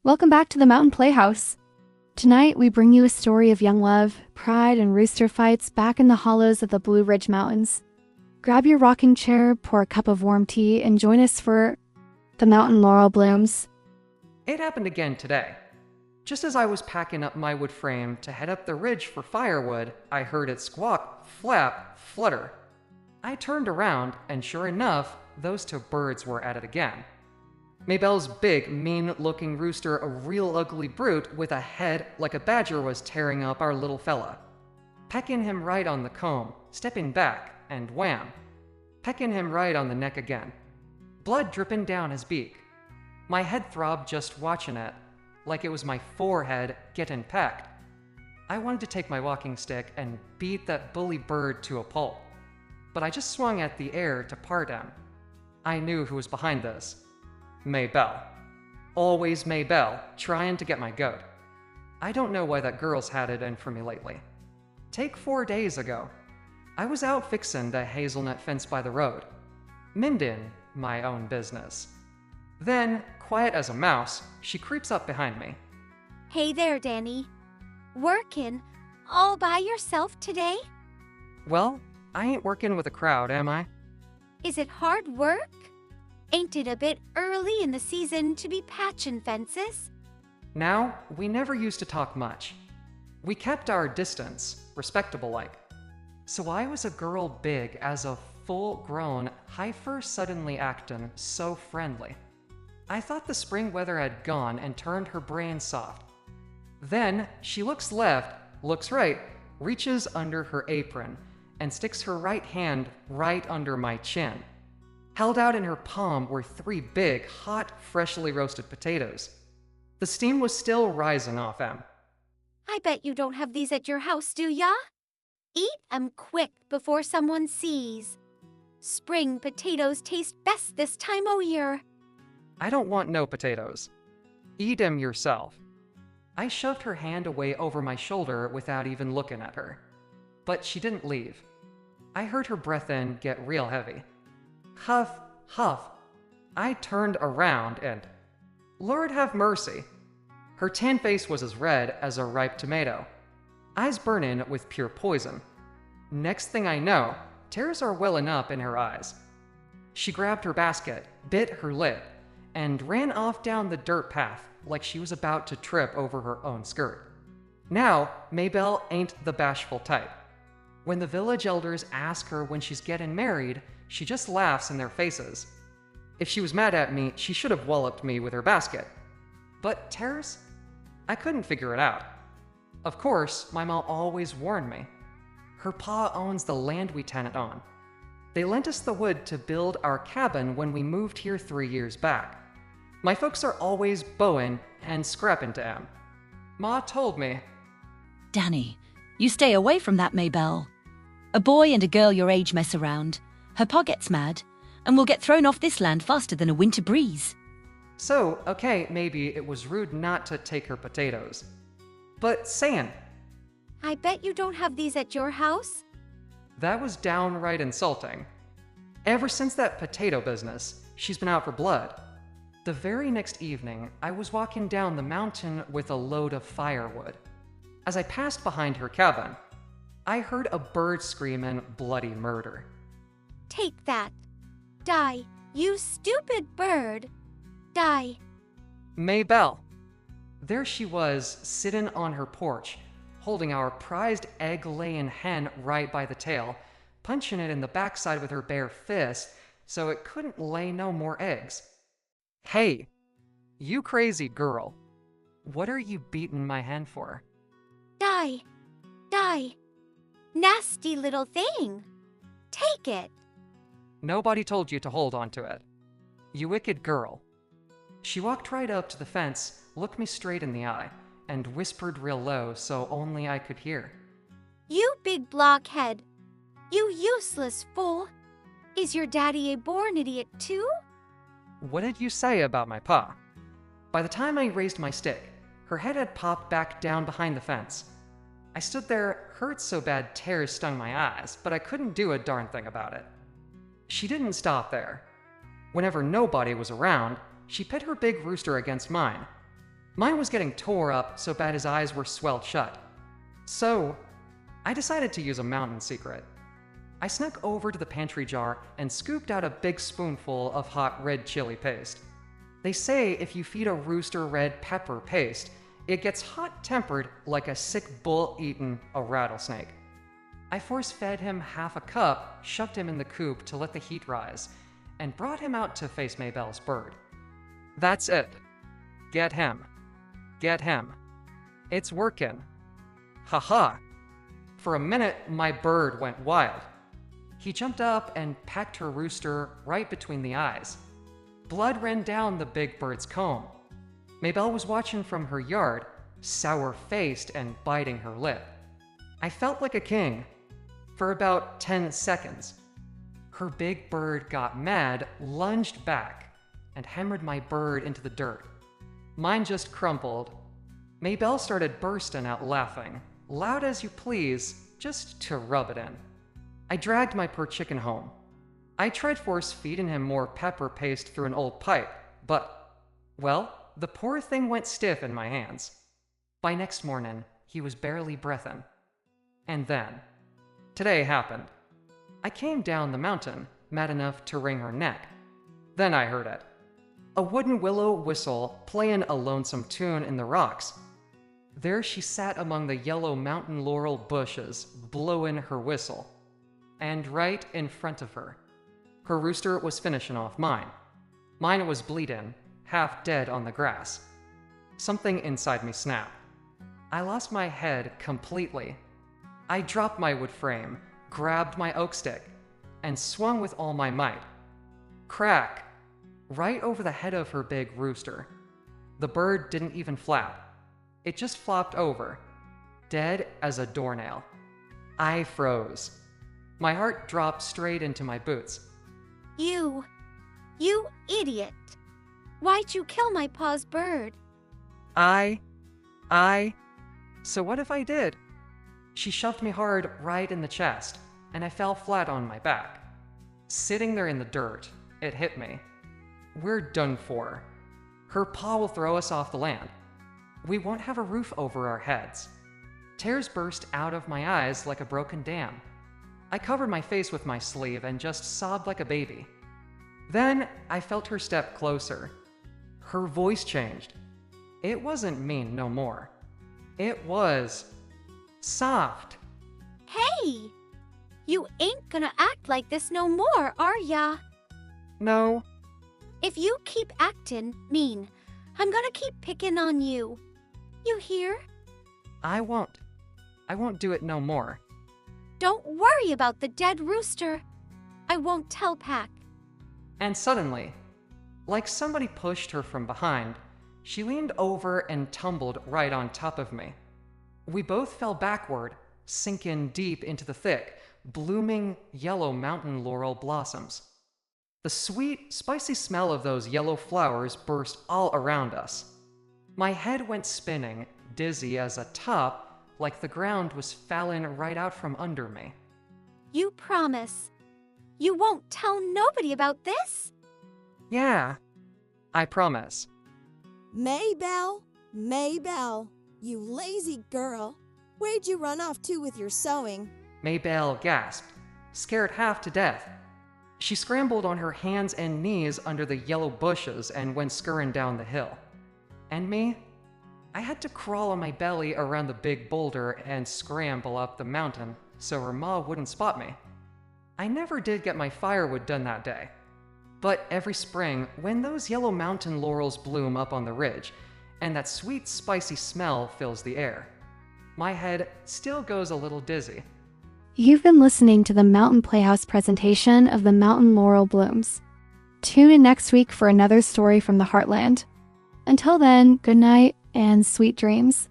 Welcome back to the Mountain Playhouse. Tonight, we bring you a story of young love, pride, and rooster fights back in the hollows of the Blue Ridge Mountains. Grab your rocking chair, pour a cup of warm tea, and join us for The Mountain Laurel Blooms. It happened again today. Just as I was packing up my wood frame to head up the ridge for firewood, I heard it squawk, flap, flutter. I turned around, and sure enough, those two birds were at it again. Maybelle's big, mean-looking rooster, a real ugly brute with a head like a badger, was tearing up our little fella. Pecking him right on the comb, stepping back, and wham! Pecking him right on the neck again. Blood dripping down his beak. My head throbbed just watching it, like it was my forehead getting pecked. I wanted to take my walking stick and beat that bully bird to a pulp, but I just swung at the air to part him. I knew who was behind this. Maybelle. Always Maybelle, trying to get my goat. I don't know why that girl's had it in for me lately. Take 4 days ago. I was out fixing the hazelnut fence by the road, mending my own business. Then, quiet as a mouse, she creeps up behind me. Hey there, Danny. Working all by yourself today? Well, I ain't working with a crowd, am I? Is it hard work? Ain't it a bit early in the season to be patching fences? Now, we never used to talk much. We kept our distance, respectable-like. So I was a girl big as a full-grown heifer suddenly acting so friendly. I thought the spring weather had gone and turned her brain soft. Then she looks left, looks right, reaches under her apron, and sticks her right hand right under my chin. Held out in her palm were 3 big, hot, freshly roasted potatoes. The steam was still rising off them. I bet you don't have these at your house, do ya? Eat 'em quick before someone sees. Spring potatoes taste best this time o' year. I don't want no potatoes. Eat 'em yourself. I shoved her hand away over my shoulder without even looking at her. But she didn't leave. I heard her breath in get real heavy. Huff, huff. I turned around and, Lord have mercy. Her tan face was as red as a ripe tomato. Eyes burning with pure poison. Next thing I know, tears are welling up in her eyes. She grabbed her basket, bit her lip, and ran off down the dirt path like she was about to trip over her own skirt. Now, Maybelle ain't the bashful type. When the village elders ask her when she's getting married, she just laughs in their faces. If she was mad at me, she should have walloped me with her basket. But tears? I couldn't figure it out. Of course, my mom always warned me. Her pa owns the land we tenant on. They lent us the wood to build our cabin when we moved here 3 years back. My folks are always bowing and scrapping to 'em. Ma told me, Danny, you stay away from that, Maybelle. A boy and a girl your age mess around. Her pa gets mad, and will get thrown off this land faster than a winter breeze. so, okay, maybe it was rude not to take her potatoes. But saying, I bet you don't have these at your house? that was downright insulting. Ever since that potato business, she's been out for blood. The very next evening, I was walking down the mountain with a load of firewood. As I passed behind her cabin, I heard a bird screaming bloody murder. Take that. Die, you stupid bird. Die. Maybelle. There she was, sitting on her porch, holding our prized egg-laying hen right by the tail, punching it in the backside with her bare fist so it couldn't lay no more eggs. Hey, you crazy girl. What are you beating my hen for? Die. Die. Nasty little thing. Take it. Nobody told you to hold on to it. You wicked girl. She walked right up to the fence, looked me straight in the eye, and whispered real low so only I could hear. You big blockhead. You useless fool. Is your daddy a born idiot too? What did you say about my pa? By the time I raised my stick, her head had popped back down behind the fence. I stood there, hurt so bad tears stung my eyes, but I couldn't do a darn thing about it. She didn't stop there. Whenever nobody was around, she pit her big rooster against mine. Mine was getting tore up so bad his eyes were swelled shut. So, I decided to use a mountain secret. I snuck over to the pantry jar and scooped out a big spoonful of hot red chili paste. They say if you feed a rooster red pepper paste, it gets hot-tempered like a sick bull eating a rattlesnake. I force-fed him half a cup, shoved him in the coop to let the heat rise, and brought him out to face Maybelle's bird. That's it. Get him. Get him. It's working. Haha. For a minute, my bird went wild. He jumped up and pecked her rooster right between the eyes. Blood ran down the big bird's comb. Maybelle was watching from her yard, sour-faced and biting her lip. I felt like a king. For about 10 seconds. Her big bird got mad, lunged back, and hammered my bird into the dirt. Mine just crumpled. Maybelle started bursting out laughing, loud as you please, just to rub it in. I dragged my poor chicken home. I tried force-feeding him more pepper paste through an old pipe, but, well, the poor thing went stiff in my hands. By next morning, he was barely breathing. And then, today happened. I came down the mountain, mad enough to wring her neck. Then I heard it. A wooden willow whistle playing a lonesome tune in the rocks. There she sat among the yellow mountain laurel bushes, blowing her whistle. And right in front of her, her rooster was finishing off mine. Mine was bleeding, half dead on the grass. Something inside me snapped. I lost my head completely. I dropped my wood frame, grabbed my oak stick, and swung with all my might. Crack! Right over the head of her big rooster. The bird didn't even flap. It just flopped over, dead as a doornail. I froze. My heart dropped straight into my boots. You idiot. Why'd you kill my paw's bird? So what if I did? She shoved me hard right in the chest, and I fell flat on my back. Sitting there in the dirt, it hit me. We're done for. Her paw will throw us off the land. We won't have a roof over our heads. Tears burst out of my eyes like a broken dam. I covered my face with my sleeve and just sobbed like a baby. Then I felt her step closer. Her voice changed. It wasn't mean no more. It was soft. Hey! You ain't gonna act like this no more, are ya? No. If you keep acting mean, I'm gonna keep picking on you. You hear? I won't. I won't do it no more. Don't worry about the dead rooster. I won't tell Pack. And suddenly, like somebody pushed her from behind, she leaned over and tumbled right on top of me. We both fell backward, sinking deep into the thick, blooming yellow mountain laurel blossoms. The sweet, spicy smell of those yellow flowers burst all around us. My head went spinning, dizzy as a top, like the ground was falling right out from under me. You promise you won't tell nobody about this? Yeah, I promise. Maybelle, you lazy girl. Where'd you run off to with your sewing? Maybelle gasped, scared half to death. She scrambled on her hands and knees under the yellow bushes and went scurrying down the hill. And me? I had to crawl on my belly around the big boulder and scramble up the mountain so her ma wouldn't spot me. I never did get my firewood done that day. But every spring, when those yellow mountain laurels bloom up on the ridge, and that sweet, spicy smell fills the air, my head still goes a little dizzy. You've been listening to the Mountain Playhouse presentation of the Mountain Laurel Blooms. Tune in next week for another story from the Heartland. Until then, good night and sweet dreams.